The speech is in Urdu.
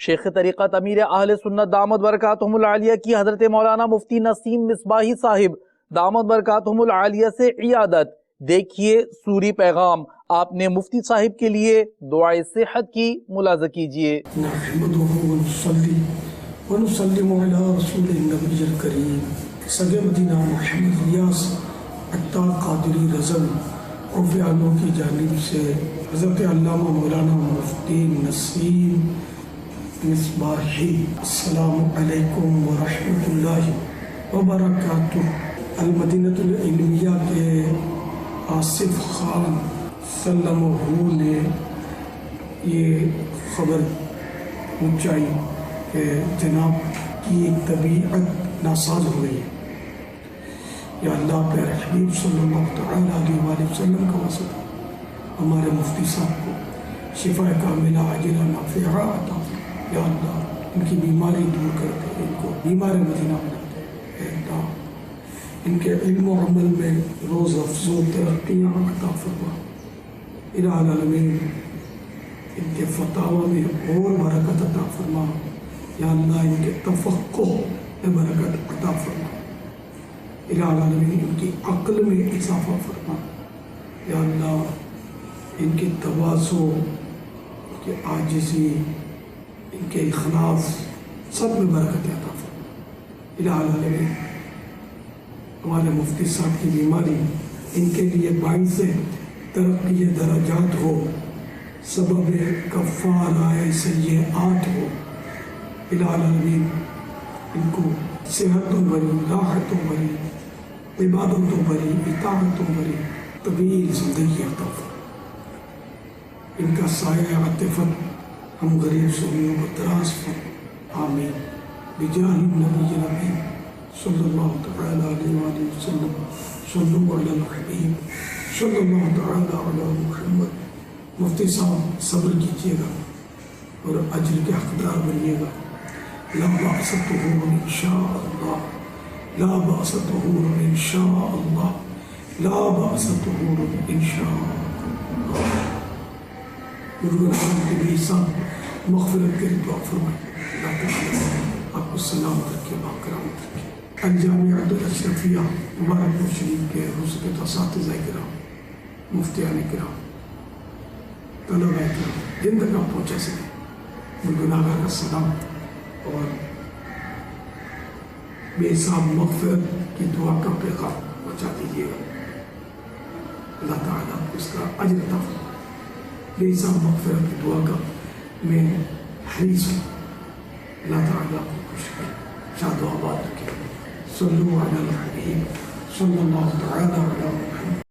شیخ طریقت امیر اہل سنت دامت برکاتہم العالیہ کی حضرت مولانا مفتی نسیم مصباحی صاحب دامت برکاتہم العالیہ سے عیادت۔ دیکھیے سوری پیغام، آپ نے مفتی صاحب کے لیے دعائے صحت کی ملاحظہ کیجیے۔ نحمدہ ونصلی ونسلم علی رسول النبی الکریم سگے مدینہ محمد الیاس عطار قادری رضوی عرف عالموں کی جانب سے حضرت علامہ مولانا مفتی نسیم مصباحی، السلام علیکم ورحمۃ اللہ وبرکاتہ۔ المدینہ العلمیہ کے آصف خان سلمہ نے یہ خبر پہنچائی کہ جناب کی ایک طبیعت ناساز ہو گئی ہے۔ یا اللہ پیارے حبیب صلی اللہ تعالیٰ علیہ وآلہ وسلم کا واسطہ ہمارے مفتی صاحب کو شفا کاملہ عاجلہ نافعہ عطا فرما۔ یا اللہ ان کی بیماری دور کر دے، ان کو بیمار مدینہ بنا دے۔ اے اللہ ان کے علم و عمل میں روز افزوں ترقیاں عطا فرما۔ الہ العالمین ان کے فتاوی میں اور برکت عطا فرما۔ یا اللہ ان کے تفقہ میں برکت عطا فرما۔ الہ العالمین ان کی عقل میں اضافہ فرما۔ یا اللہ ان کے تواضع، ان کے عاجزی، ان کے اخلاص سب میں برکت عطا فرما۔ الہ العالمین ہمارے مفتی صاحب کی بیماری ان کے لیے باعث ترقی درجات ہو، سبب کفارہ سیئات ہو۔ الہ العالمین ان کو صحتوں بھری، راحتوں بھری، عبادتوں بھری، اطاعتوں بھری طویل زندگی عطا فرما۔ ان کا سایہ عاطفت ہم غریب سنیوں کو دراز فرما۔ آمین بجاہ النبی الامین صلی اللہ تعالیٰ علیہ وآلہ وسلم۔ صلو علی الحبیب صلی اللہ تعالیٰ علی محمد۔ مفتی صاحب صبر کیجیے گا اور اجر کے حقدار بنیے گا۔ لا بأس طہور انشاء اللہ، لا بأس طہور انشاء اللہ، لا بأس طہور انشاء اللہ۔ گرگرام کے بھی صاحب مغفرت کے دعا فرمائے۔ اللہ تعالیٰ آپ کو سلامت رکھے، باکرامت رکھے۔ الجامعۃ الاشرفیہ مبارک پور شریف کے حضرت اساتذہ کرام، مفتیان کرام، طلباء کرام جن تک آپ پہنچا سکیں، گناہگار کا سلام اور بے حساب مغفرت کی دعا کا پیغام پہنچا دیجیے گا۔ اللہ تعالیٰ اس کا اجر عطا فرمائے۔ بے حساب مغفرت کی دعا کا میں حریص ہوں۔ اللہ تعالیٰ کو خوش کرے، شاد و آباد رکھے۔ صلو علی الحبیب صلی اللہ تعالیٰ علی محمد۔